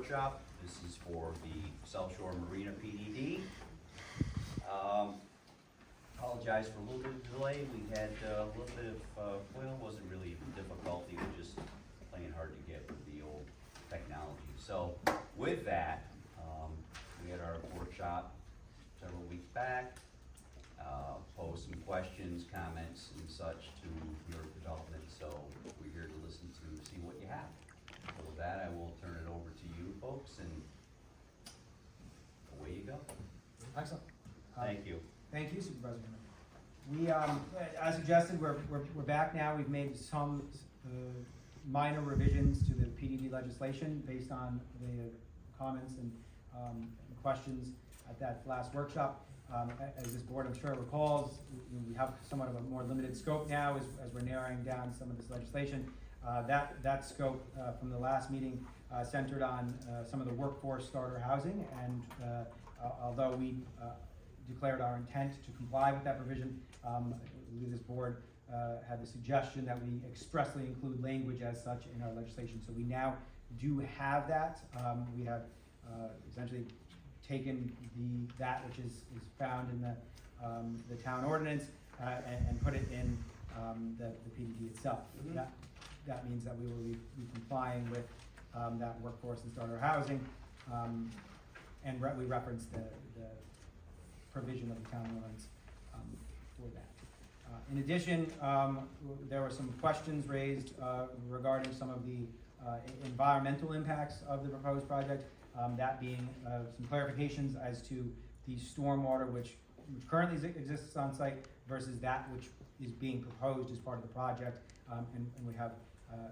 Workshop. This is for the South Shore Marina PDD. Apologize for a little bit of delay. We had a little bit of, well, it wasn't really difficulty, it was just playing hard to get with the old technology. So with that, we had our workshop several weeks back, posed some questions, comments and such to your development. So we're here to listen to see what you have. So with that, I will turn it over to you folks and away you go. Excellent. Thank you. Thank you, Supervisor. We, as suggested, we're back now. We've made some minor revisions to the PDD legislation based on the comments and questions at that last workshop. As this board, I'm sure recalls, we have somewhat of a more limited scope now as we're narrowing down some of this legislation. That scope from the last meeting centered on some of the workforce starter housing, and although we declared our intent to comply with that provision, this board had the suggestion that we expressly include language as such in our legislation. So we now do have that. We have essentially taken that which is found in the town ordinance and put it in the PDD itself. Mm-hmm. That means that we will be complying with that workforce and starter housing, and we reference the provision of the town ordinance for that. In addition, there were some questions raised regarding some of the environmental impacts of the proposed project, that being some clarifications as to the stormwater which currently exists on site versus that which is being proposed as part of the project, and we have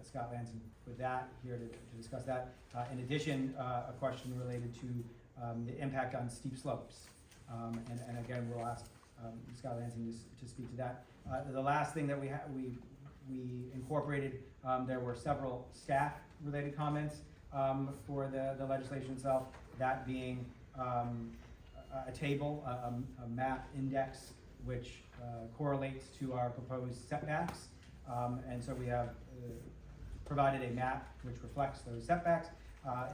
Scott Lansing with that here to discuss that. In addition, a question related to the impact on steep slopes. And again, we'll ask Scott Lansing to speak to that. The last thing that we incorporated, there were several staff-related comments for the legislation itself, that being a table, a map index, which correlates to our proposed setbacks. And so we have provided a map which reflects those setbacks.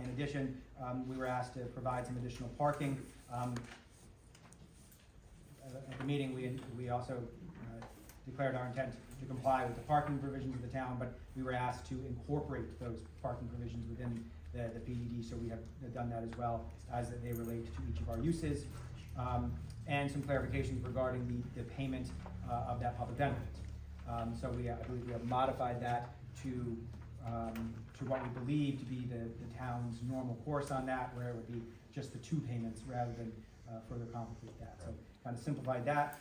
In addition, we were asked to provide some additional parking. At the meeting, we also declared our intent to comply with the parking provisions of the town, but we were asked to incorporate those parking provisions within the PDD, so we have done that as well, as that they relate to each of our uses, and some clarifications regarding the payment of that public benefit. So I believe we have modified that to what we believe to be the town's normal course on that, where it would be just the two payments rather than further complicate that. So kind of simplified that.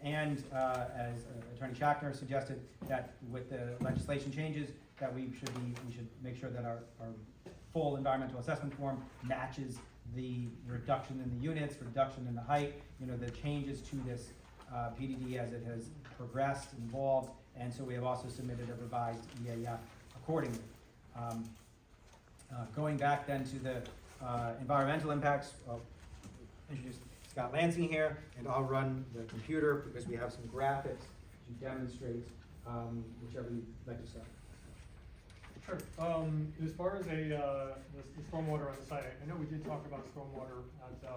And as Attorney Schachtner suggested, that with the legislation changes, that we should make sure that our full environmental assessment form matches the reduction in the units, reduction in the height, the changes to this PDD as it has progressed and evolved, and so we have also submitted a revised EAF accordingly. Going back then to the environmental impacts, I'll introduce Scott Lansing here, and I'll run the computer because we have some graphics to demonstrate whichever you'd like to start. Sure. As far as the stormwater on the site, I know we did talk about stormwater at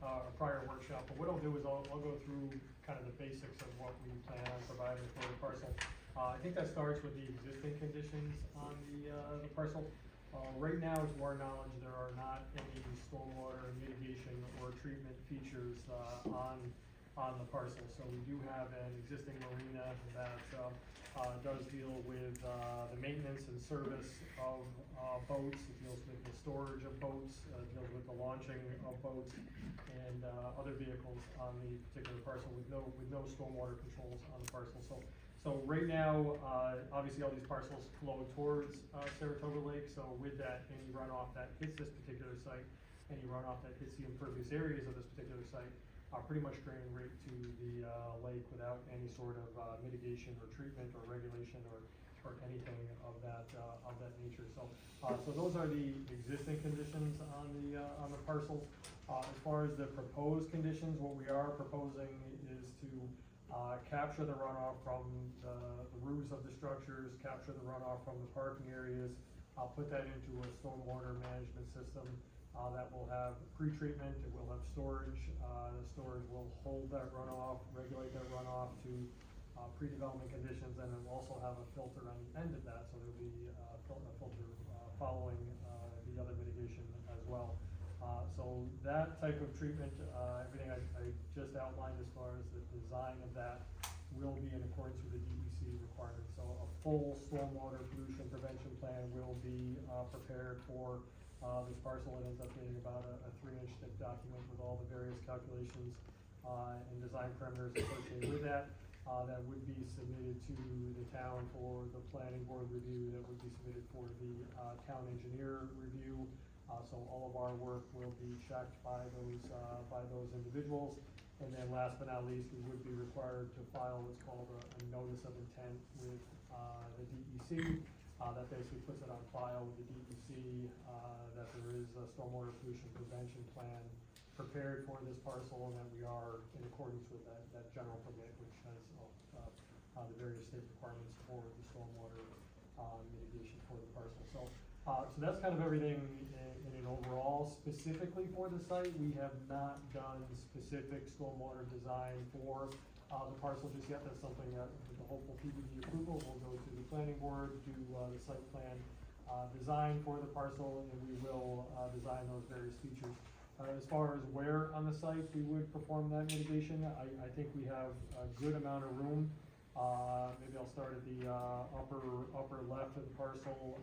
a prior workshop, but what I'll do is I'll go through kind of the basics of what we plan on providing for the parcel. I think that starts with the existing conditions on the parcel. Right now, to our knowledge, there are not any stormwater mitigation or treatment features on the parcel. So we do have an existing marina that does deal with the maintenance and service of boats. It deals with the storage of boats, deals with the launching of boats and other vehicles on the particular parcel with no stormwater controls on the parcel. So right now, obviously all these parcels flow towards Saratoga Lake. So with that, any runoff that hits this particular site, any runoff that hits the impervious areas of this particular site, pretty much drain right to the lake without any sort of mitigation or treatment or regulation or anything of that nature. So those are the existing conditions on the parcel. As far as the proposed conditions, what we are proposing is to capture the runoff from the roofs of the structures, capture the runoff from the parking areas, put that into a stormwater management system that will have pre-treatment, it will have storage. The storage will hold that runoff, regulate that runoff to pre-development conditions, and it will also have a filter on the end of that, so there'll be a filter following the other mitigation as well. So that type of treatment, everything I just outlined as far as the design of that will be in accordance with the DEC requirements. So a full stormwater pollution prevention plan will be prepared for this parcel. It ends up being about a 3-inch thick document with all the various calculations and design parameters associated with that. That would be submitted to the town for the planning board review, that would be submitted for the town engineer review. So all of our work will be checked by those individuals. And then last but not least, we would be required to file what's called a notice of intent with the DEC. That basically puts it on file with the DEC, that there is a stormwater pollution prevention plan prepared for this parcel, and that we are in accordance with that general permit, which has the various state requirements for the stormwater mitigation for the parcel. So that's kind of everything in an overall. Specifically for the site, we have not done specific stormwater design for the parcel just yet. That's something that with the hopeful PDD approval, we'll go to the planning board, do the site plan design for the parcel, and we will design those various features. As far as where on the site we would perform that mitigation, I think we have a good amount of room. Maybe I'll start at the upper left of the parcel,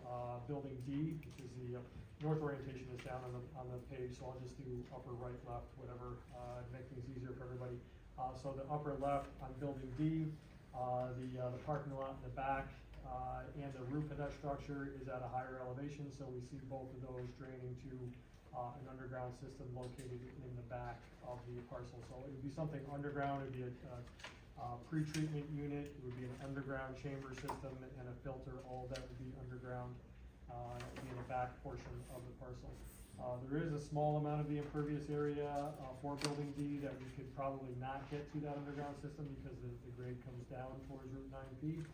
building D, which is the north orientation is down on the page, so I'll just do upper right, left, whatever, to make things easier for everybody. So the upper left on building D, the parking lot in the back, and the roof of that structure is at a higher elevation, so we see both of those draining to an underground system located in the back of the parcel. So it would be something underground. It would be a pre-treatment unit, it would be an underground chamber system and a filter. All that would be underground, in the back portion of the parcel. There is a small amount of the impervious area for building D that we could probably not get to that underground system because the grade comes down towards Route 9P.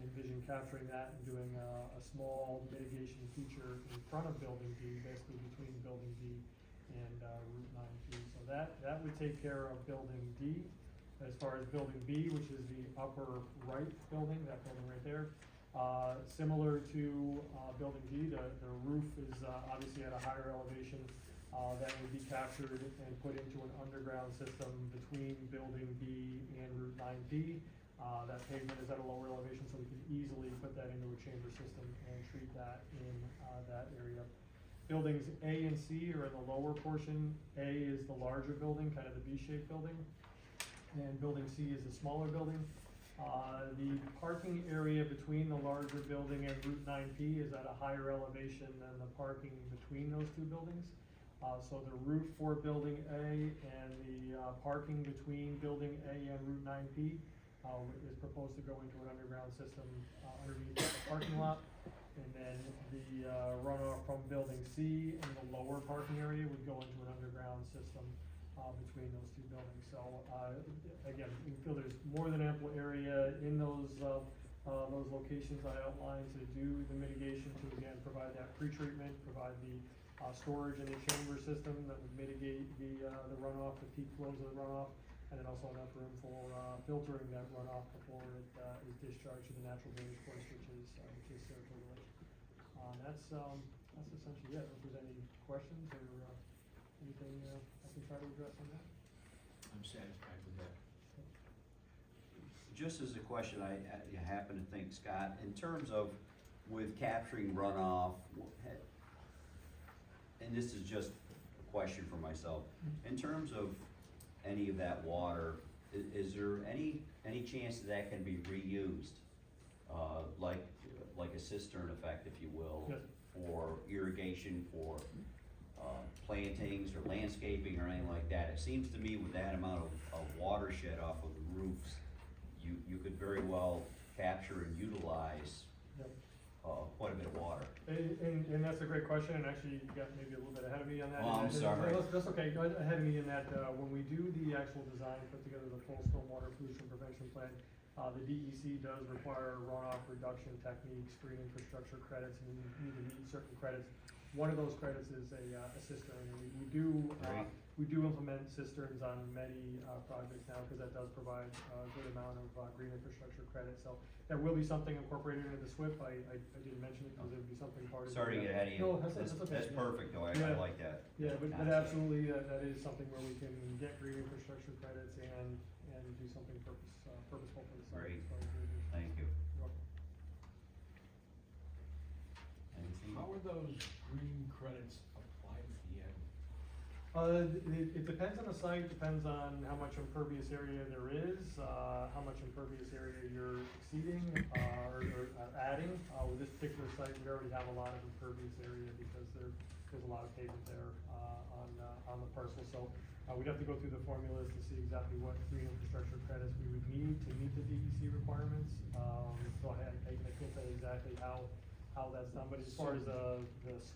Envision capturing that and doing a small mitigation feature in front of building D, basically between building D and Route 9P. So that would take care of building D. As far as building B, which is the upper right building, that building right there, similar to building D, the roof is obviously at a higher elevation. That would be captured and put into an underground system between building B and Route 9P. That pavement is at a lower elevation, so we can easily put that into a chamber system and treat that in that area. Buildings A and C are in the lower portion. A is the larger building, kind of the B-shaped building, and building C is the smaller building. The parking area between the larger building and Route 9P is at a higher elevation than the parking between those two buildings. So the roof for building A and the parking between building A and Route 9P is proposed to go into an underground system underneath the parking lot. And then the runoff from building C and the lower parking area would go into an underground system between those two buildings. So again, we feel there's more than ample area in those locations I outlined to do the mitigation, to again provide that pre-treatment, provide the storage in the chamber system that would mitigate the runoff, the peak flows of the runoff, and then also enough room for filtering that runoff before it is discharged to the natural drainage course, which is Saratoga Lake. That's essentially it. If there's any questions or anything I can try to address on that. I'm satisfied with that. Just as a question, I happen to think, Scott, in terms of with capturing runoff, and this is just a question for myself, in terms of any of that water, is there any chance that can be reused? Like a cistern effect, if you will, Yes. for irrigation, for plantings or landscaping or anything like that. It seems to me with that amount of watershed off of the roofs, you could very well capture and utilize Yep. quite a bit of water. And that's a great question, and actually you got maybe a little bit ahead of me on that. Oh, I'm sorry. That's okay, go ahead of me in that, when we do the actual design, put together the full stormwater pollution prevention plan, The DEC does require runoff reduction techniques, green infrastructure credits, and you need to meet certain credits. One of those credits is a cistern, and Great. we do implement cisterns on many projects now, because that does provide a good amount of green infrastructure credit. So that will be something incorporated into the SWIP. I didn't mention it because it would be something part of. Sorry to get ahead of you. No, that's okay. That's perfect though, I Yeah. like that. Yeah, but concept. absolutely, that is something where we can get green infrastructure credits and do something purposeful for the site. Great. as far as irrigation. Thank you. You're welcome. Anything? How are those green credits applied at the end? It depends on the site, depends on how much impervious area there is, how much impervious area you're exceeding, or adding. With this particular site, we already have a lot of impervious area because there's a lot of pavement there, on the parcel. So, we'd have to go through the formulas to see exactly what green infrastructure credits we would need to meet the DEC requirements. So I can't tell you exactly how that's done, but as far as the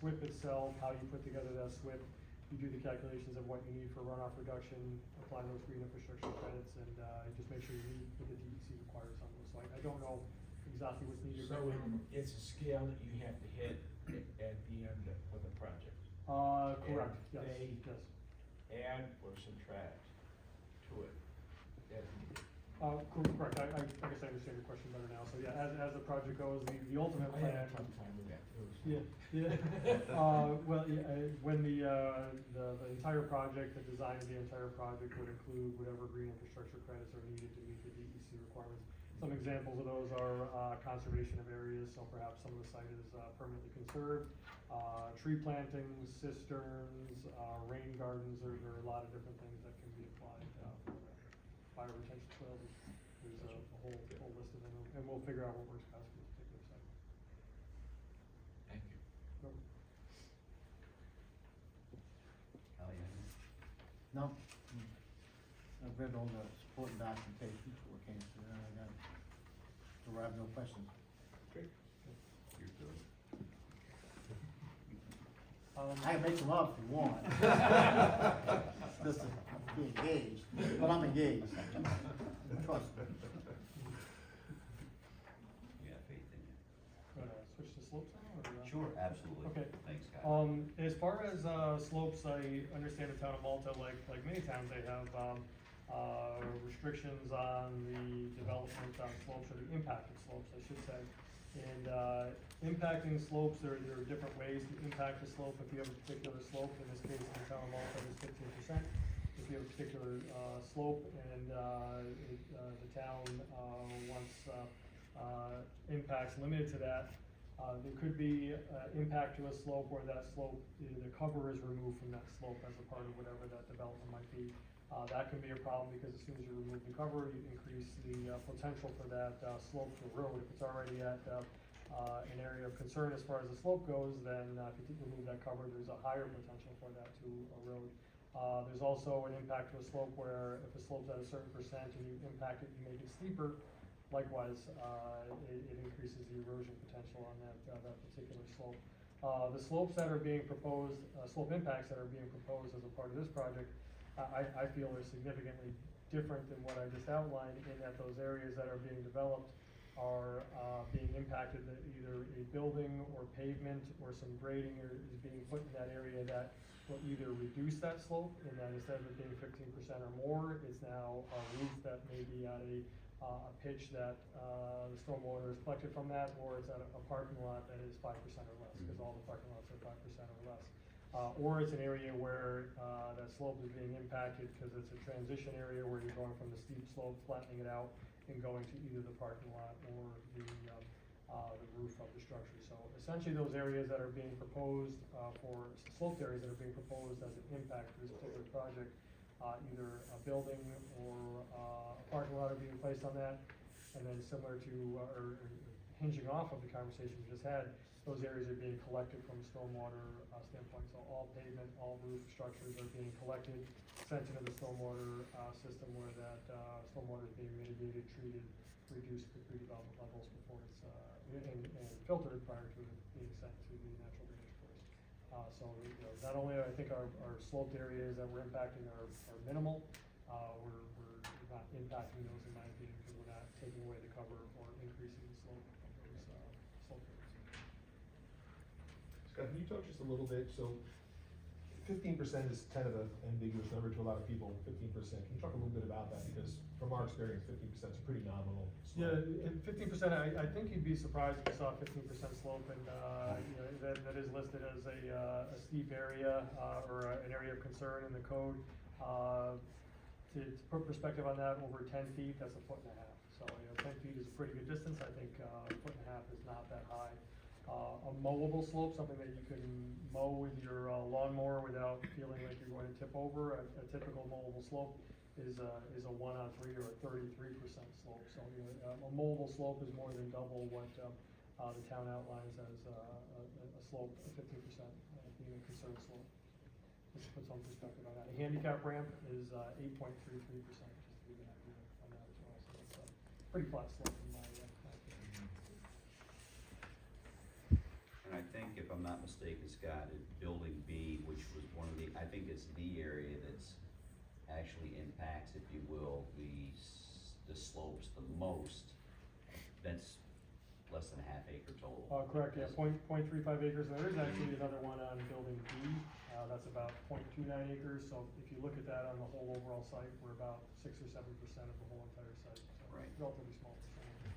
SWIP itself, how you put together that SWIP, you do the calculations of what you need for runoff reduction, apply those green infrastructure credits, and just make sure you meet what the DEC requires on those. So I don't know exactly what's needed. So it's a scale that you have to hit at the end of the project. Correct, yes, They- yes. Add or subtract to it as needed. Correct, I guess I understand your question better now. So yeah, as the project goes, the ultimate I plan. had a tough time with that too. so. When the entire project, the design of the entire project would include whatever green infrastructure credits are needed to meet the DEC requirements. Some examples of those are, conservation of areas, so perhaps some of the site is, permanently conserved. Tree plantings, cisterns, rain gardens, there are a lot of different things that can be applied, for that. Fire retention swales, there's a whole list of them, and we'll figure out what works best for this particular site. Thank you. So, Oh, yeah. No. I've read all the supporting documentation before it came through, and I got, so I have no questions. Great. You're good. I can make them up if you want. Just to be engaged, but I'm engaged. Trust me. You got faith in you. Gonna switch to slopes now, or? Sure, absolutely. Okay. Thanks, guys. As far as, slopes, I understand the town of Malta, like many towns, they have, restrictions on the development on slopes, or the impact of slopes, I should say. And, impacting slopes, there are different ways to impact a slope. If you have a particular slope, in this case, in the town of Malta, it's 15%. If you have a particular, slope and, the town, wants, impacts limited to that, there could be, impact to a slope where that slope, the cover is removed from that slope as a part of whatever that development might be. That can be a problem because as soon as you remove the cover, you increase the, potential for that, slope to erode. If it's already at, an area of concern as far as the slope goes, then, if you remove that cover, there's a higher potential for that to erode. There's also an impact to a slope where if a slope's at a certain percent and you impact it, you make it steeper, likewise, it increases the erosion potential on that particular slope. The slopes that are being proposed, slope impacts that are being proposed as a part of this project, I feel are significantly different than what I just outlined, in that those areas that are being developed are, being impacted, that either a building or pavement or some grading is being put in that area that will either reduce that slope, in that instead of it being 15% or more, it's now a roof that may be at a pitch that, the stormwater is collected from that, or it's at a parking lot that is 5% or less, because all the parking lots are 5% or less. Or it's an area where, that slope is being impacted because it's a transition area where you're going from the steep slope, flattening it out, and going to either the parking lot or the roof of the structure. So essentially, those areas that are being proposed, for sloped areas that are being proposed as an impact to this particular project, either a building or a parking lot are being placed on that. And then similar to, or hinging off of the conversation we just had, those areas are being collected from a stormwater standpoint. So all pavement, all roof structures are being collected, sent into the stormwater system, where that stormwater is being mitigated, treated, reduced at redevelopment levels before it's, and filtered prior to it being sent to the natural drainage course. So, not only I think our sloped areas that we're impacting are minimal, we're not impacting those in my opinion, because we're not taking away the cover or increasing the slope of those, slope areas. Scott, can you talk just a little bit, so 15% is kind of an ambiguous number to a lot of people, 15%. Can you talk a little bit about that? Because from our experience, 15% is a pretty nominal slope. Yeah, 15%, I think you'd be surprised if you saw 15% slope, and, you know, that is listed as a steep area, or an area of concern in the code. To put perspective on that, over 10 feet, that's 1.5 feet. So, you know, 10 feet is a pretty good distance. I think, 1.5 feet is not that high. A mowable slope, something that you can mow with your lawnmower without feeling like you're going to tip over. A typical mowable slope is a 1-on-3 or a 33% slope. So, you know, a mowable slope is more than double what the town outlines as a slope of 15% being a concerned slope. Just to put some perspective on that. A handicap ramp is 8.33%, just to give you an idea on that as well. So it's a pretty flat slope in my opinion. And I think, if I'm not mistaken, Scott, building B, which was one of the, I think it's the area that's actually impacts, if you will, the slopes the most. That's less than a half acre total. Correct, yeah, 0.35 acres, and there is actually another one on building B, that's about 0.29 acres, so if you look at that on the whole overall site, we're about 6 or 7% of the whole entire site, so Right. relatively small percentage.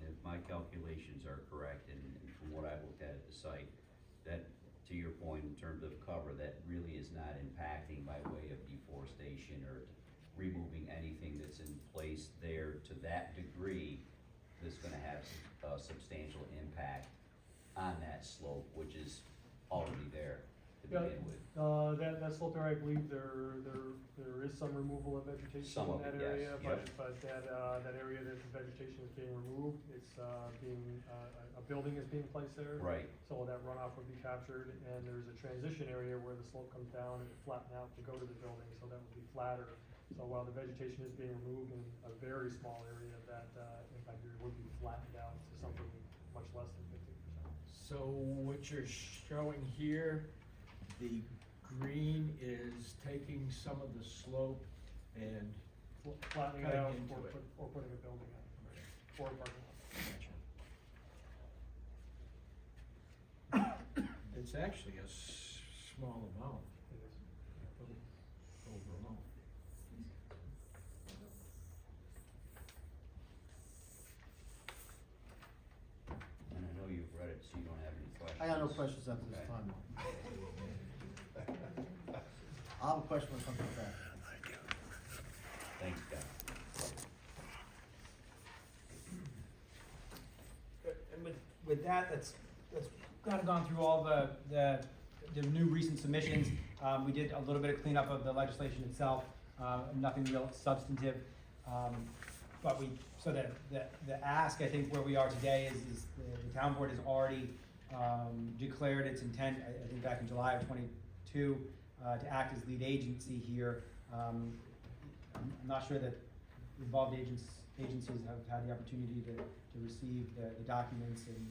And if my calculations are correct, and from what I've looked at the site, that, to your point, in terms of cover, that really is not impacting by way of deforestation or removing anything that's in place there to that degree that's gonna have a substantial impact on that slope, which is already there to Yeah, begin with. that slope there, I believe there is some removal of vegetation Some in of that it, area, yes, but that area that the vegetation is being removed, it's, a building is being placed there. Right, So that runoff would be captured, and there's a transition area where the slope comes down and flatten out to go to the building, so that would be flatter. So while the vegetation is being removed in a very small area, that, impact area would be flattened out to something much less than 15%. So what you're showing here, the green is taking some of the slope and Flattening it Cutting out into it. or putting a building on, or a parking lot. it's actually a small amount It is. overall. and I know you've read it, so you don't have any questions. I got no questions at this Okay. time. I'll have a question when it comes to that. Thanks, Scott. And with that, that's kind of gone through all the new recent submissions. We did a little bit of cleanup of the legislation itself, nothing real substantive. But so the ask, I think, where we are today is the town board has already declared its intent, I think back in July of '22, to act as lead agency here. I'm not sure that involved agencies have had the opportunity to receive the documents and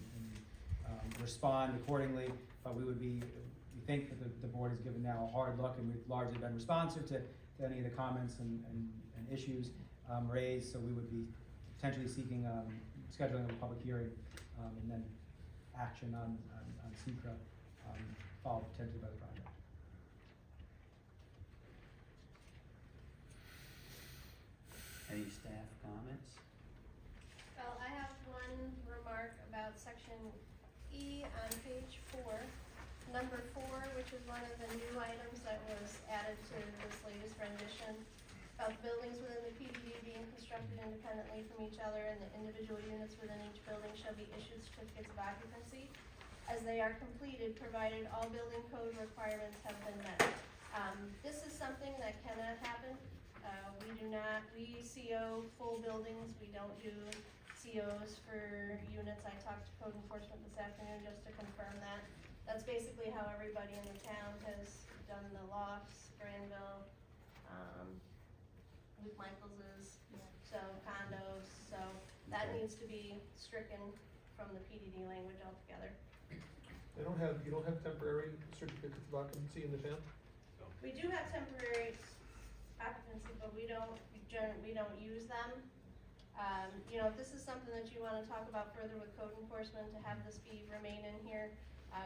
respond accordingly, but we think that the board has given now a hard look, and we've largely been responsive to any of the comments and issues raised, so we would be potentially seeking scheduling of a public hearing, and then action on secra, followed potentially by the project. Any staff comments? Well, I have one remark about section E on page 4. Number 4, which is one of the new items that was added to this latest rendition, about buildings within the PDD being constructed independently from each other, and the individual units within each building shall be issued certificates of occupancy as they are completed, provided all building code requirements have been met. This is something that cannot happen. We CO full buildings, we don't do COs for units. I talked to code enforcement this afternoon just to confirm that. That's basically how everybody in the town has done the lofts, Granville, Luke Michaels's, so condos, so that Okay. needs to be stricken from the PDD language altogether. You don't have temporary certificates of occupancy in the town? We do have temporary occupancy, but we don't use them. You know, if this is something that you wanna talk about further with code enforcement, to have this remain in here.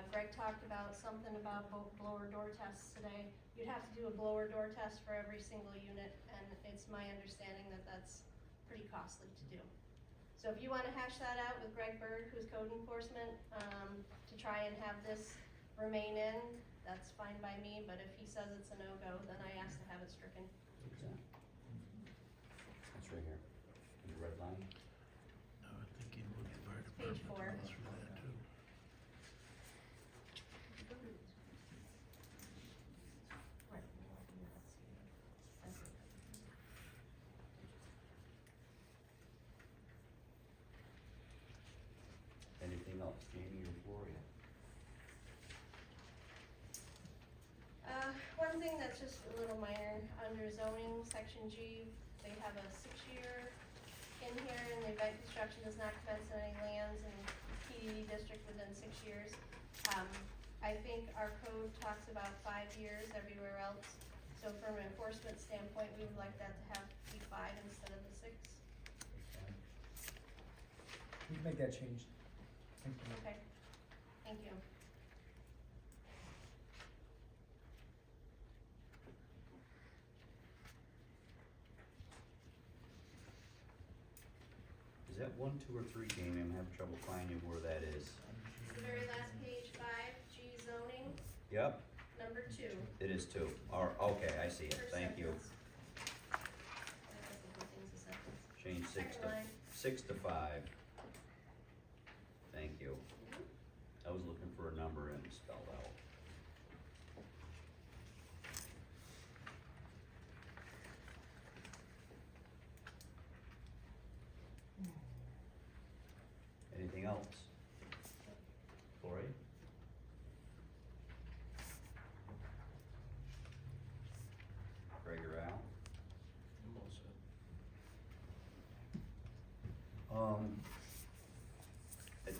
Greg talked about something about blower door tests today. You'd have to do a blower door test for every single unit, and it's my understanding that that's pretty costly to do. So if you wanna hash that out with Greg Berg, who's code enforcement, to try and have this remain in, that's fine by me, but if he says it's a no-go, then I ask to have it stricken. It's right here, in the red line. It's page 4. Right. Anything else, Jamie or Gloria? One thing that's just a little minor, under zoning, section G, they have a 6-year in here, and the event construction does not commence on any lands in PDD district within 6 years. I think our code talks about 5 years everywhere else, so from an enforcement standpoint, we would like that to have to be 5 instead of the 6. We can make that change. Thank you. Okay, thank you. Is that 1, 2, or 3, Jamie? I'm having trouble finding where that is. The very last page, 5, G zoning, Yep, number 2. it is 2. Okay, I see it, First thank you. sentence. I think the thing's a sentence. Change Second line. 6 to 5. Thank you. I was looking for a number and it spelled out. Anything else? Lori? Greg or Al?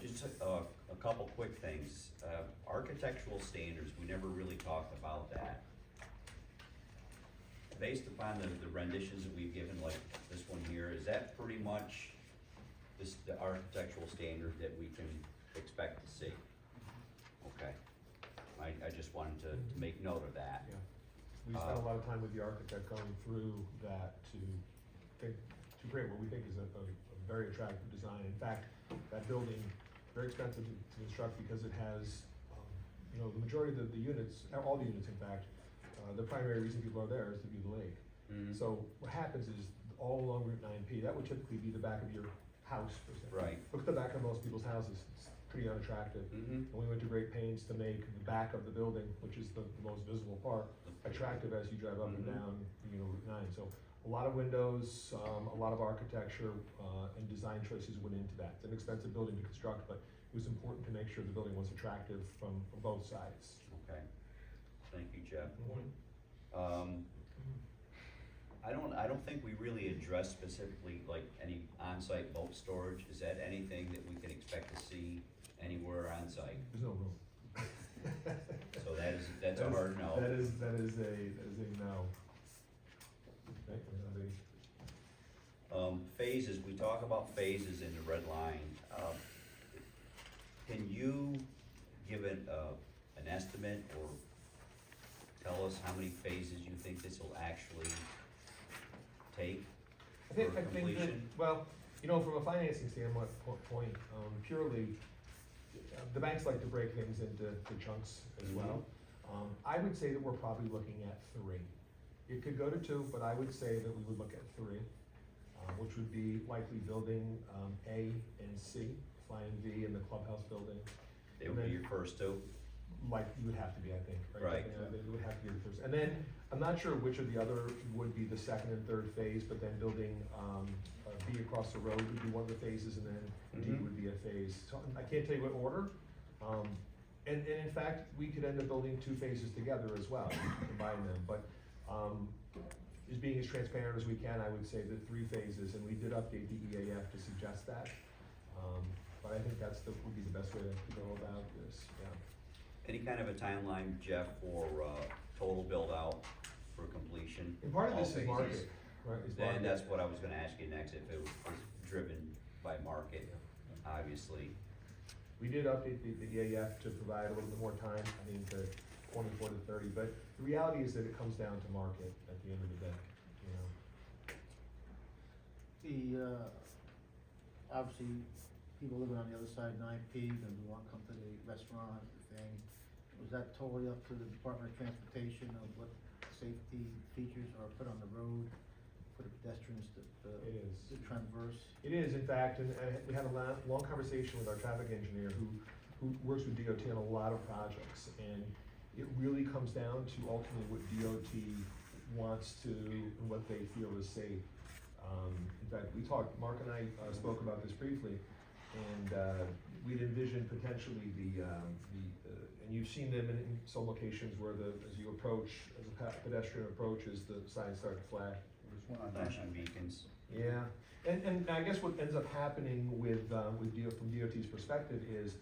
Just a couple quick things. Architectural standards, we never really talked about that. Based upon the renditions that we've given, like this one here, is that pretty much the architectural standard that we can expect to see? Okay. I just wanted to make note of that. Yeah. We spent a lot of time with the architect going through that to create what we think is a very attractive design. In fact, that building, very expensive to construct because it has, you know, the majority of the units, all the units in fact, the primary reason people are there is to view the lake. Mhm. So what happens is all along Route 9P, that would typically be the back of your house, for example. Right. Look at the back of most people's houses, it's pretty unattractive. Mm-hmm. And we went to great pains to make the back of the building, which is the most visible part, attractive as you drive up and Mhm. down, you know, Route 9. So a lot of windows, a lot of architecture, and design choices went into that. It's an expensive building to construct, but it was important to make sure the building was attractive from both sides. Okay. Thank you, Jeff. I don't think we really addressed specifically like any on-site boat storage. Is that anything that we can expect to see anywhere on-site? There's no room. So that's a hard no. That is a no. Okay, Phases, we talk about phases in the red line. Can you give an estimate or tell us how many phases you think this will actually take I think for that, completion? well, you know, from a financing standpoint, purely, the banks like to break things into chunks as well. I would say that we're probably looking at 3. It could go to 2, but I would say that we would look at 3, which would be likely building A and C, Flying V and the clubhouse building. They would be your first 2? Like, you would have to be, I think, Right. Yeah, it would have to be the first. And then, I'm not sure which of the other would be the second and third phase, but then building B across the road would be one of the phases, and then D Mhm. would be a phase. So I can't tell you what order. And in fact, we could end up building 2 phases together as well, combine them. But as being as transparent as we can, I would say that 3 phases, and we did update the EAF to suggest that. But I think would be the best way to go about this, yeah. Any kind of a timeline, Jeff, for, total build out for completion? And part of all this is phases? market, right, is Then market. that's what I was gonna ask you next, if it was driven by market, obviously. We did update the EAF to provide a little bit more time, I mean, to 24 to 30, but the reality is that it comes down to market at the end of the day, you know? Obviously, people living on the other side, 9P, and we want to come to the restaurant, the thing. Was that totally up to the Department of Transportation of what safety features are put on the road for the pedestrians to It is. to traverse? It is, in fact, and we had a long conversation with our traffic engineer who works with DOT on a lot of projects, and it really comes down to ultimately what DOT wants to, and what they feel is safe. In fact, Mark and I spoke about this briefly, and we'd envisioned potentially and you've seen them in some locations where as you approach, as a pedestrian approaches, the signs start to flash. There's one on flashing beacons. Yeah, and I guess what ends up happening from DOT's perspective is,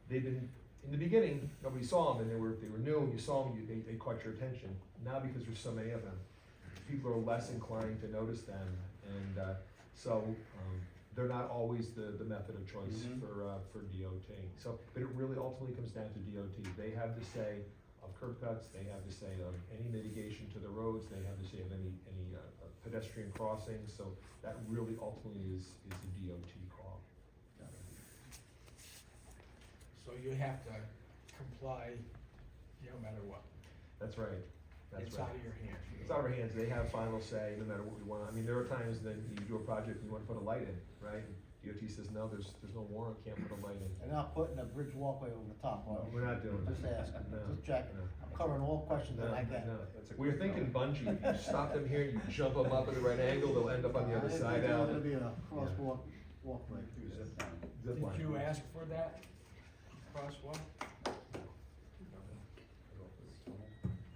they've been, in the beginning, nobody saw them, and they were new, and you saw them, they caught your attention. Now, because there's so many of them, people are less inclined to notice them, and so they're not always the method of choice Mhm. for DOT. So, but it really ultimately comes down to DOT. They have the say of curb cuts, they have the say of any mitigation to the roads, they have the say of any pedestrian crossings, so that really ultimately is a DOT call. So you have to comply no matter what. That's right, that's It's right. out of your hands. It's out of our hands, they have final say no matter what we want. I mean, there are times that you do a project, you wanna put a light in, right? And DOT says, no, there's no warrant, can't put a light in. And not putting a bridge walkway over the top, are we? We're not doing that. Just asking, No, just checking. no. I'm covering all questions that I can. No. We were thinking bungee, you stop them here, you jump them up at the right angle, they'll end up on the other side It's out. gonna be a crosswalk, walkway. Zip line. Zip Did line. you ask for that crosswalk?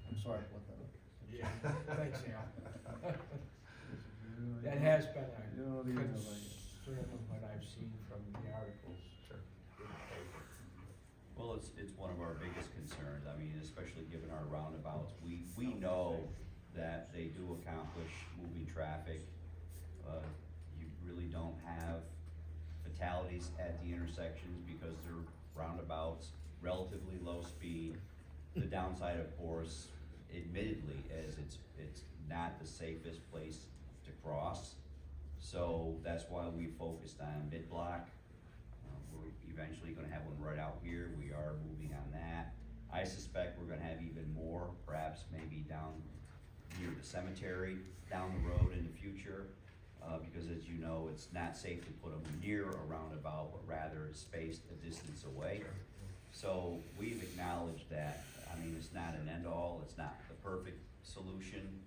I'm sorry, what the? Yeah, thanks, Al. That has been a concern of what I've seen from the articles. Sure. Well, it's one of our biggest concerns, I mean, especially given our roundabouts, we know that they do accomplish moving traffic. You really don't have fatalities at the intersections because they're roundabouts, relatively low speed. The downside, of course, admittedly, is it's not the safest place to cross. So that's why we focused on mid-block. We're eventually gonna have one right out here, we are moving on that. I suspect we're gonna have even more, perhaps maybe down near the cemetery, down the road in the future. Because as you know, it's not safe to put them near a roundabout, but rather it's spaced a distance away. So we've acknowledged that, I mean, it's not an end-all, it's not the perfect solution.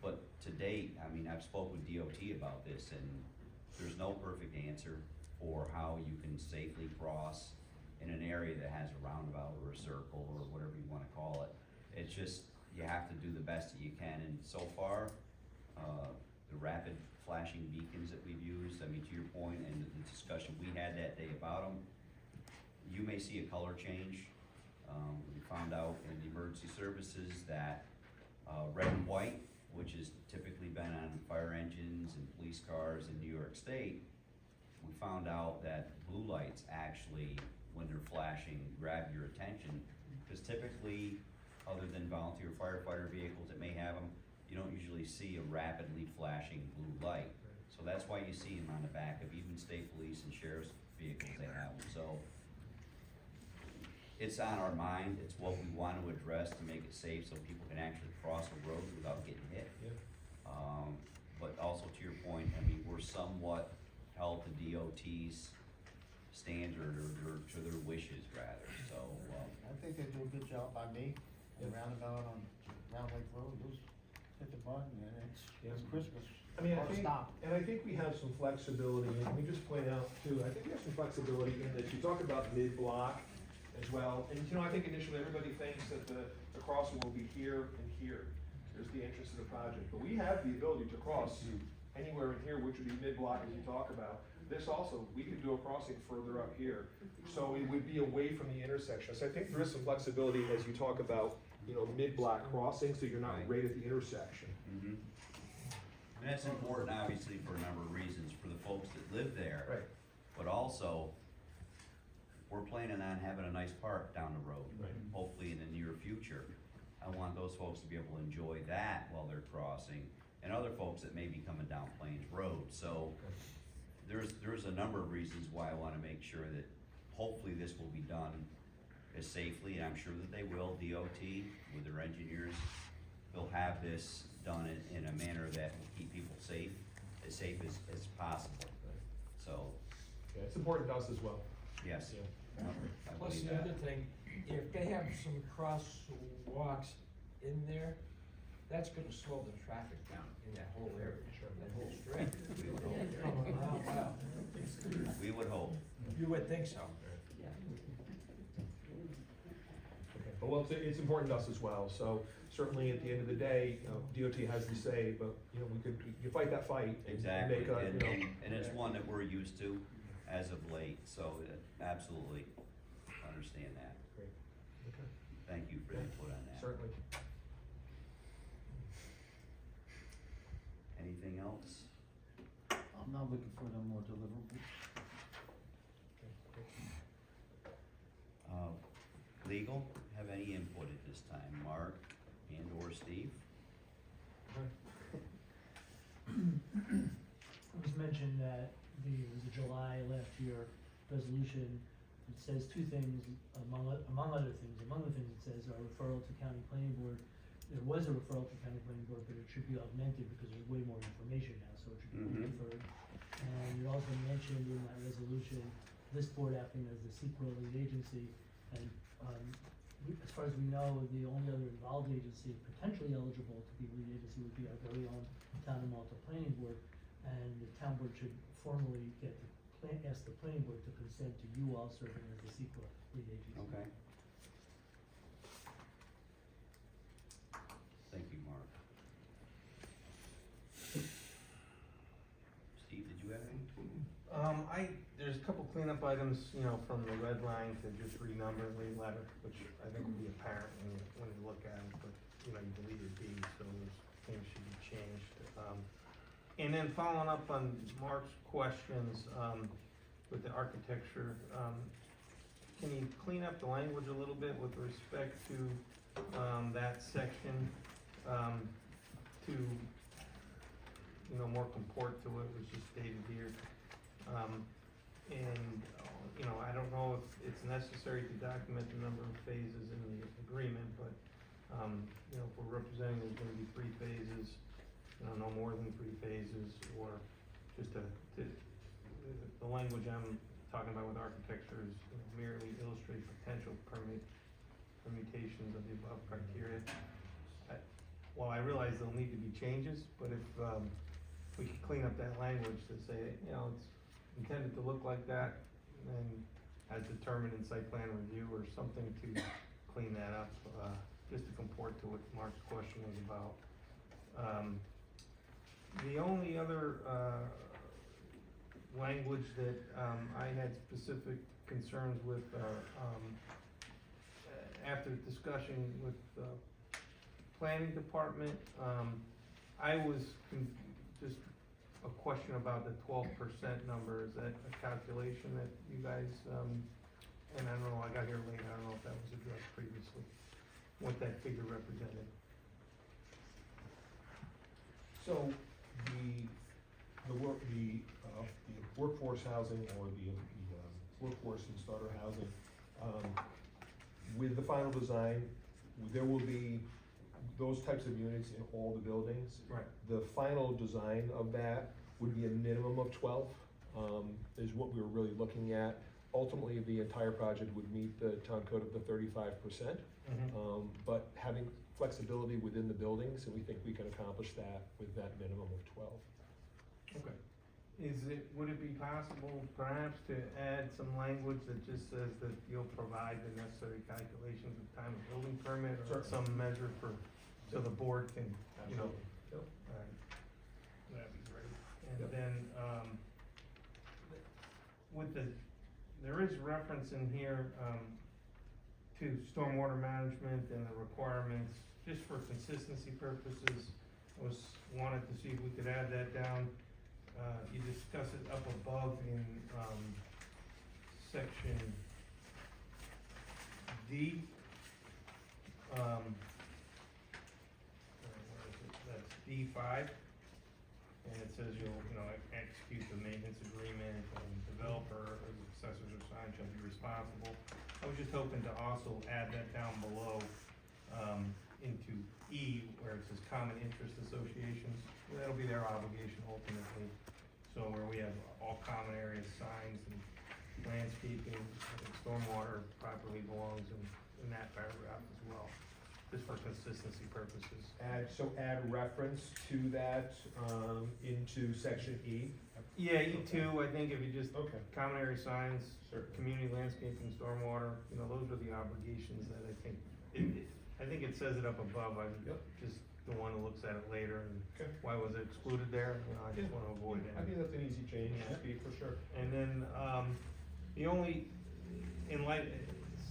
But to date, I mean, I've spoken with DOT about this, and there's no perfect answer for how you can safely cross in an area that has a roundabout or a circle or whatever you wanna call it. It's just, you have to do the best that you can, and so far, the rapid flashing beacons that we've used, I mean, to your point, and the discussion we had that day about them, you may see a color change. We found out in the emergency services that red and white, which has typically been on fire engines and police cars in New York State, we found out that blue lights actually, when they're flashing, grab your attention, because typically, other than volunteer firefighter vehicles that may have them, you don't usually see a rapidly flashing blue light. So that's why you see them on the back of even state police and sheriff's vehicles, they have them. So it's on our mind, it's what we want to address to make it safe so people can actually cross a road without getting hit. Yeah. But also to your point, I mean, we're somewhat held to DOT's standard or to their wishes rather, so, I think they do a good job by me, and roundabout on Round Lake Road, those hit the button, and it's Christmas. I mean, I Hard to think, stop. and I think we have some flexibility, and let me just point out too, I think we have some flexibility in that you talk about mid-block as well, and you know, I think initially everybody thinks that the crossing will be here and here. There's the entrance to the project, but we have the ability to cross anywhere in here, which would be mid-block as you talk about. this also, we could do a crossing further up here, so it would be away from the intersection. So I think there is some flexibility as you talk about, you know, mid-block crossing, so you're not Right. right at the intersection. Mhm. And that's important, obviously, for a number of reasons, for the folks that live there. Right. But also, we're planning on having a nice park down the road, Right. hopefully in the near future. I want those folks to be able to enjoy that while they're crossing, and other folks that may be coming down Plains Road, so there's a number of reasons why I wanna make sure that hopefully this will be done as safely, and I'm sure that they will, DOT, with their engineers, they'll have this done in a manner that will keep people safe as possible, so, Yeah, it's important to us as well. yes. Yeah. I Plus, believe the that. other thing, if they have some crosswalks in there, that's gonna slow the traffic down in that whole area, that whole strip. We would hope. Coming around, wow. We would hope. You would think so. Okay, but well, it's important to us as well, so certainly at the end of the day, you know, DOT has to say, but, you know, you fight that fight. and Exactly, make a, you and, know, and it's one that we're used to as of late, so absolutely understand that. Great, okay, Thank you for the input on that. certainly. Anything else? I'm not looking for them more deliverables. Legal, have any input at this time, Mark and or Steve? It was mentioned that it was a July last year resolution. It says two things, among other things. Among the things it says are referral to county planning board. There was a referral to county planning board, but it should be augmented because there's way more information now, so it should be Mhm. referred. And it also mentioned in that resolution, this board acting as the CEQA lead agency. And, as far as we know, the only other involved agency potentially eligible to be lead agency would be our very own Town of Malta Planning Board. And the town board should formally ask the planning board to consent to you all serving as the CEQA lead agency. Okay. Thank you, Mark. Steve, did you have any? There's a couple cleanup items, you know, from the red line to just renumber the letter, which I think will be apparent when you look at it, but, you know, you deleted B, so those things should be changed. And then following up on Mark's questions, with the architecture, can you clean up the language a little bit with respect to, that section, to, you know, more comport to what was just stated here? You know, I don't know if it's necessary to document the number of phases in the agreement, but, you know, if we're representing there's gonna be 3 phases, you know, no more than 3 phases, or just the language I'm talking about with architecture is, you know, merely illustrate potential permutations of the above criteria. Well, I realize there'll need to be changes, but if, we could clean up that language to say, you know, it's intended to look like that, and as determined in site plan review or something to clean that up, just to comport to what Mark's question was about. The only other, language that, I had specific concerns with, after discussion with the planning department, I was just a question about the 12% number. Is that a calculation that you guys, and I don't know, I got here late, I don't know if that was addressed previously, what that figure represented. So the workforce housing or the workforce and starter housing, with the final design, there will be those types of units in all the buildings. Right. The final design of that would be a minimum of 12, is what we were really looking at. Ultimately, the entire project would meet the town code of the 35%, but having flexibility within the buildings, and we think we can accomplish that with that minimum of 12. Okay. Would it be possible perhaps to add some language that just says that you'll provide the necessary calculations at the time of building permit, or Certainly. some measure so the board can, you know? Yep. Alright. That'd be great. And Yep. then, with there is reference in here, to stormwater management and the requirements, just for consistency purposes. Wanted to see if we could add that down. You discuss it up above in, section D. Where is it? That's D5. And it says you'll, execute the maintenance agreement, and developer or the successors or sign shall be responsible. I was just hoping to also add that down below, into E, where it says common interest associations. That'll be their obligation ultimately. So where we have all common areas, signs and landscaping, and stormwater properly belongs in that paragraph as well, just for consistency purposes. Add reference to that, into section E. Yeah, E2, I think if you just, Okay. common area signs, Certainly. community landscaping, stormwater, those are the obligations that I think, I think it says it up above, I'm Yep. just the one who looks at it later, and Okay. why was it excluded there, I just Yeah. wanna avoid I it. think that's an easy change, Yeah. Steve, for sure. And then, the only,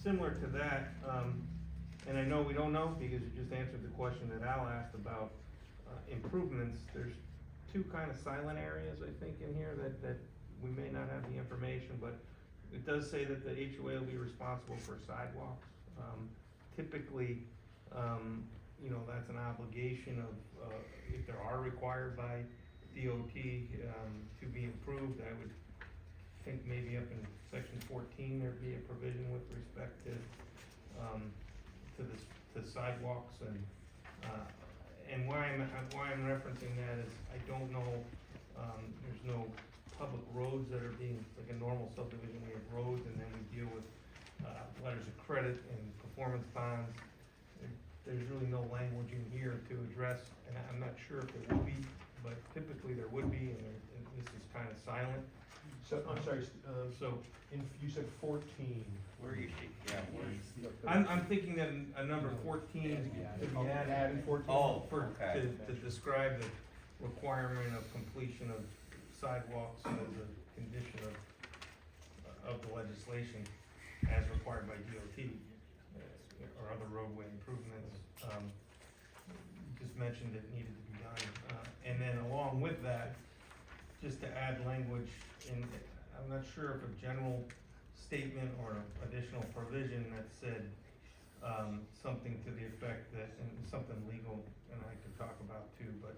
similar to that, and I know we don't know, because you just answered the question that Al asked about, improvements, there's two kind of silent areas, I think, in here, that we may not have the information, but it does say that the HOA will be responsible for sidewalks. Typically, that's an obligation of, if there are required by DOT, to be improved, I would think maybe up in section 14, there'd be a provision with respect to sidewalks and why I'm referencing that is, I don't know, there's no public roads that are being, like a normal subdivision, we have roads and then we deal with, letters of credit and performance bonds. There's really no language in here to address, and I'm not sure if there will be, but typically there would be, and this is kind of silent. So, I'm sorry, So, you said 14. Where you, where's? I'm thinking that a number 14 could be added. Added 14? Oh, For, okay. to describe the requirement of completion of sidewalks as a condition of the legislation as required by DOT, or other roadway improvements. Just mentioned it needed to be done, and then along with that, just to add language in, I'm not sure if a general statement or an additional provision that said, something to the effect that, and something legal, and I could talk about too, but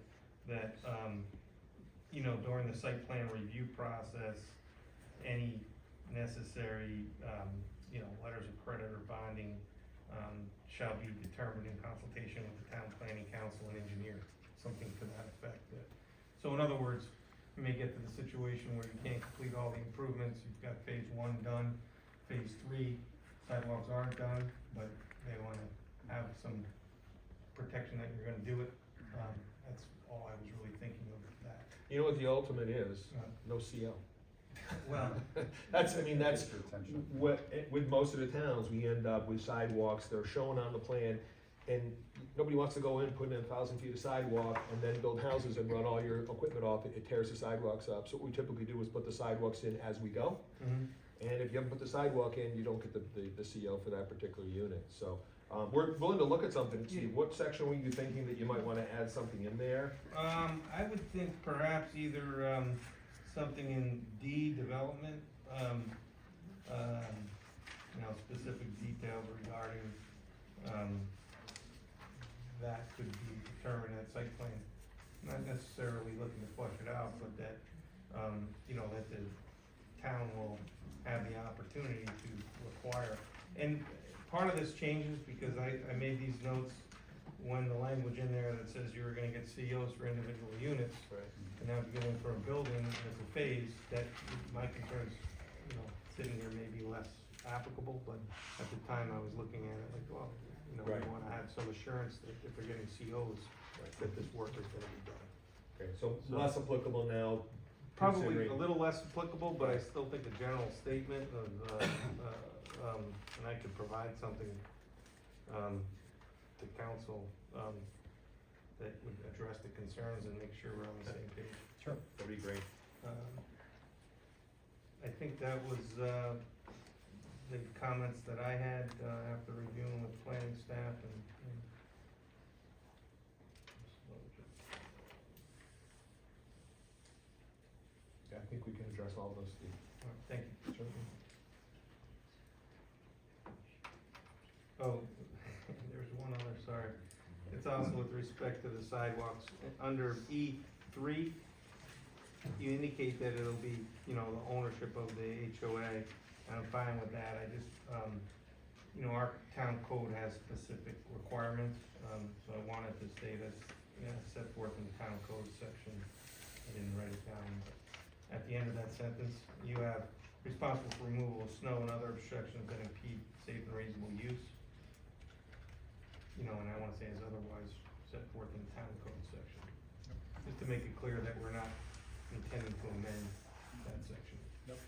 that, during the site plan review process, any necessary, letters of credit or bonding, shall be determined in consultation with the town planning council and engineer, something to that effect. So in other words, you may get to the situation where you can't complete all the improvements, you've got phase 1 done, phase 3, sidewalks aren't done, but they wanna have some protection that you're gonna do it. That's all I was really thinking of that. You know what the ultimate is? Yeah. No CO. Well, That's with most of the towns, we end up with sidewalks that are shown on the plan, and nobody wants to go in, put in 1,000 feet of sidewalk, and then build houses and run all your equipment off, it tears the sidewalks up. So what we typically do is put the sidewalks in as we go, mhm. and if you haven't put the sidewalk in, you don't get the CO for that particular unit. So, we're willing to look at something, see, what section were you thinking that you might wanna add something in there? I would think perhaps either, something in D, development, specific details regarding, that could be determined at site plan. Not necessarily looking to flush it out, but that, that the town will have the opportunity to require. And part of this changes because I made these notes when the language in there that says you were gonna get COs for individual units. Right. And now if you're going for a building as a phase, that, my concerns, sitting here may be less applicable, but at the time I was looking at it like, well, we Right. wanna have some assurance that if they're getting COs, that this work is gonna be done. Okay, so less applicable now. Probably a considering- little less applicable, but I still think a general statement of, and I could provide something, to council, that would address the concerns and make sure we're on the same page. Sure. That'd be great. I think that was, the comments that I had, after reviewing with planning staff and. Yeah, I think we can address all those, Steve. All right, thank you. Certainly. Oh, there's one other, sorry. It's also with respect to the sidewalks. Under E3, you indicate that it'll be, you know, the ownership of the HOA, and I'm fine with that. I just, you know, our town code has specific requirements, so I wanted to state as, you know, set forth in the town code section. I didn't write it down, but at the end of that sentence, you have responsible for removal of snow and other obstructions that impede safe and reasonable use. You know, and I wanna say as otherwise set forth in the town code section. Just to make it clear that we're not intending to amend that section. Yep.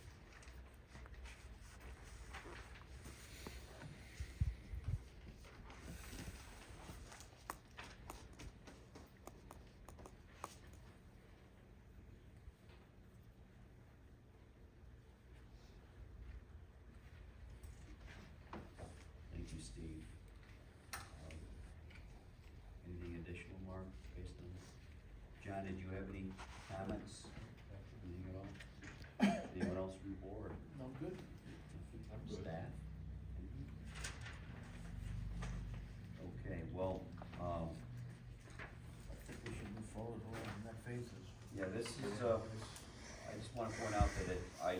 Thank you, Steve. Anything additional, Mark, based on this? John, did you have any comments? Anything at all? Anyone else from the board? I'm good. I'm good. Staff? Anything? Okay, well, I think we should move forward with the next phases. yeah, this is, I just wanna point out that I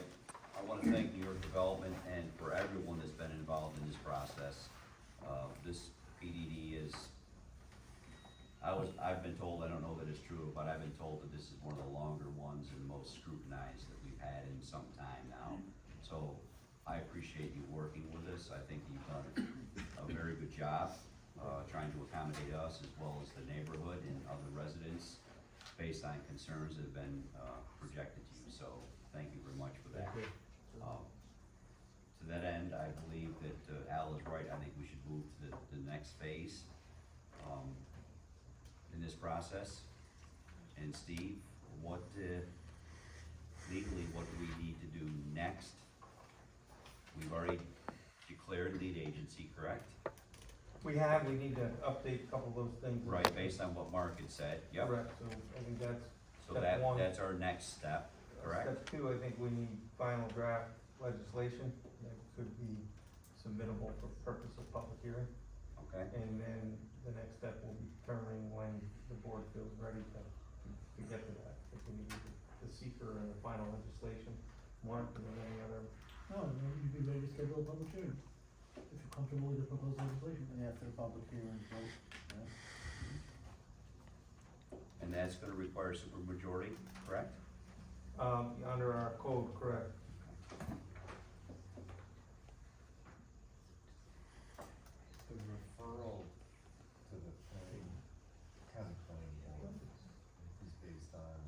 wanna thank New York Development and for everyone that's been involved in this process. This PDD is, I've been told, I don't know that it's true, but I've been told that this is one of the longer ones and most scrutinized that we've had in some time now. So I appreciate you working with us. I think you've done a very good job, trying to accommodate us as well as the neighborhood and other residents based on concerns that have been, projected to you. So thank you very much for that. Thank you. To that end, I believe that Al is right. I think we should move to the next phase in this process. And Steve, what, legally, what do we need to do next? We've already declared lead agency, correct? We need to update a couple of those things. Right, based on what Mark had said, yep. Correct, so I think that's So step one. that's our next step, correct? Step two, I think we need final draft legislation that could be submittable for purpose of public hearing. Okay, And then the next step will be determining when the board feels ready to get to that. If we need the seeker and the final legislation. Mark, and then any other, No, and then you'd be ready to schedule a public hearing, if you're comfortable with the proposed legislation. And after the public hearing, vote, yeah. and that's gonna require supermajority, correct? under our code, correct? The referral to the county planning board is based on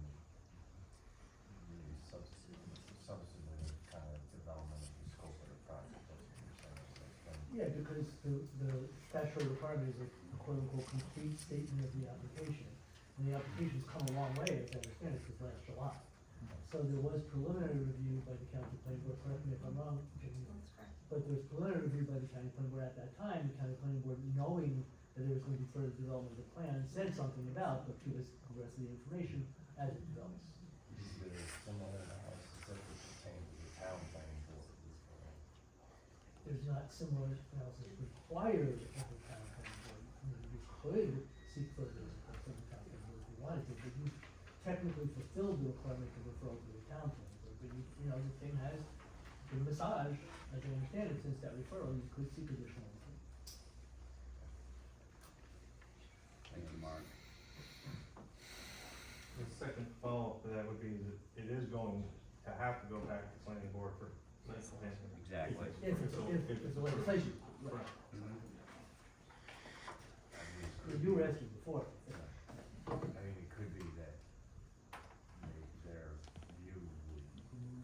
the substantive kind of development of the scope of the project, that's what you're saying, right? Yeah, because the statutory requirement is a quote unquote complete statement of the application. And the application's come a long way, as I understand it, since last July. So there was preliminary review by the county planning board, correct me if I'm wrong, Jimmy. But there was preliminary review by the county planning board at that time. The county planning board, knowing that there was going to be further development of the plan, said something about, but give us the rest of the information as it develops. Is there similar analysis that would pertain to the town planning board at this point? There's not similar analysis required of the town planning board. I mean, you could seek further input from the town planning board if you wanted to, but you technically fulfilled the requirement of referral to the town planning board. But you know, the thing has been massaged, as I understand it, since that referral, you could seek additional input. Thank you, Mark. The second follow-up to that would be that it is going to have to go back to planning board for legislation. Exactly. If it's a legislation, right. Mhm. You were asking before. I mean, it could be that their view would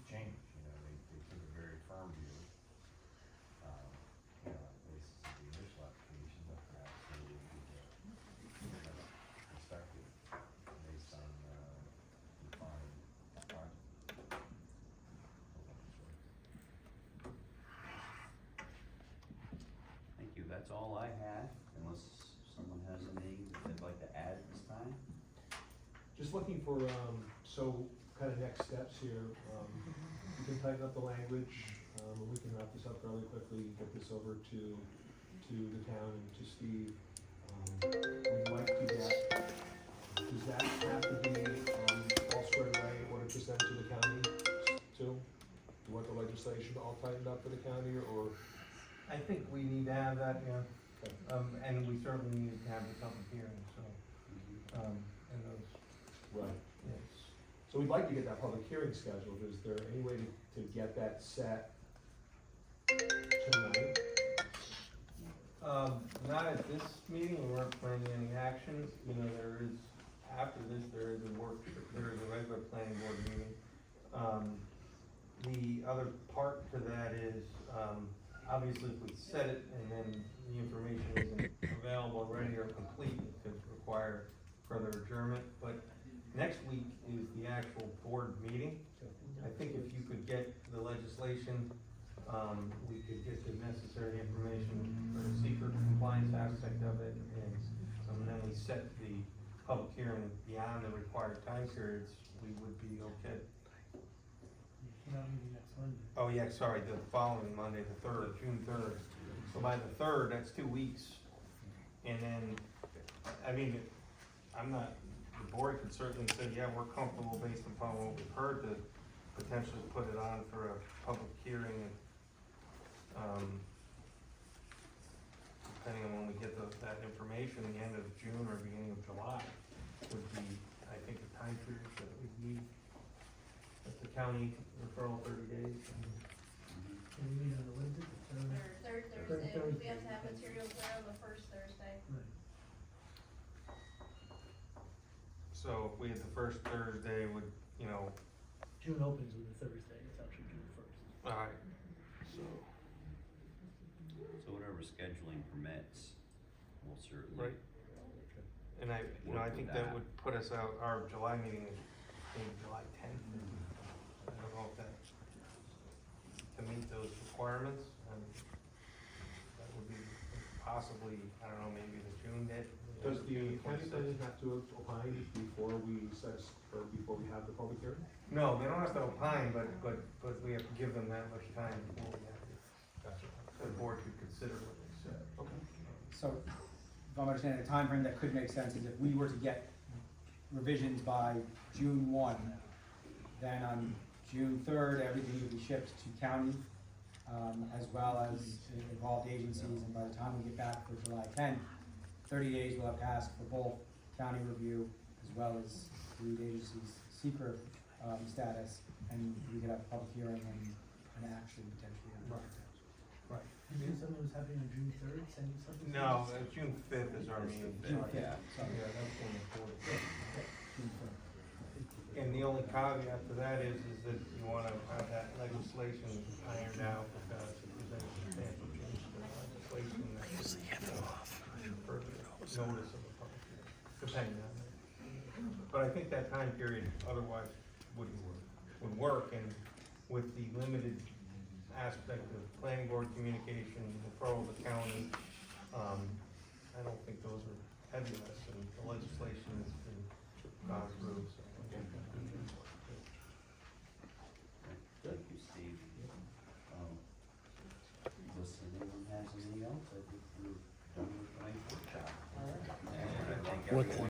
change, you know, they took a very firm view, you know, on the basis of the initial application, but perhaps they would be another perspective based on, defined project. all I had, unless someone has anything that they'd like to add at this time. Just looking for, so kind of next steps here, we can tighten up the language, and we can wrap this up fairly quickly, get this over to the town and to Steve. We'd like to get, does that have to be, all squared away in order to send to the county too? Do you want the legislation all tightened up for the county, or? I think we need to have that, yeah, and we certainly need to have the public hearing, so, and those, Right. yes. So we'd like to get that public hearing scheduled. Is there any way to get that set tonight? Not at this meeting, we weren't planning any actions, you know, there is, after this, there is a regular planning board meeting. The other part to that is, obviously if we set it and then the information isn't available, ready or complete, it could require further adjournment, but next week is the actual board meeting. I think if you could get the legislation, we could get the necessary information for the secret compliance aspect of it, and then we set the public hearing beyond the required time periods, we would be okay. We're not meeting next Monday. Oh, yeah, sorry, the following Monday, the third, June third. So by the third, that's 2 weeks. And then, I mean, I'm not, the board could certainly say, yeah, we're comfortable based upon what we've heard to potentially put it on for a public hearing. Depending on when we get that information, the end of June or beginning of July would be, I think, the time period that we need. At the county referral 30 days. Can we meet on the Wednesday, the third? Third Thursday, we have to have materials there on the first Thursday. Right. So if we had the first Thursday would, you know, June opens with a Thursday, it's actually June first. alright, so, So whatever scheduling permits, we'll certainly. right. And I think that would put us out, our July meeting is maybe July 10th. I don't know if that, to meet those requirements, that would be possibly, I don't know, maybe the June date. Does the county planning have to opine before we before we have the public hearing? No, they don't have to opine, but we have to give them that much time before we have to, Gotcha. the board could consider what they said. Okay. So, if I'm understanding the timeframe that could make sense is if we were to get revisions by June 1, then on June 3rd, everything would be shipped to county, as well as involved agencies, and by the time we get back for July 10th, 30 days will have passed for both county review as well as the lead agency's secret status, and we could have a public hearing and action potentially on that. Right. You said something was happening on June third, sending something? No, June 5th is our meeting. June 5th, Yeah. sorry. Yeah, that's when the board. June 5th. And the only caveat to that is that you wanna have that legislation ironed out, because if there's any substantial change to the legislation, that further notice of the public hearing, depending on that. But I think that time period otherwise would work, and with the limited aspect of planning board communication, referral to the county, I don't think those are heavy lifts, and the legislation has been gone through, so. I think that would be- Thank you, Steve. Unless anyone has anything else, I think we're done with tonight's workshop. All right. And I thank everyone.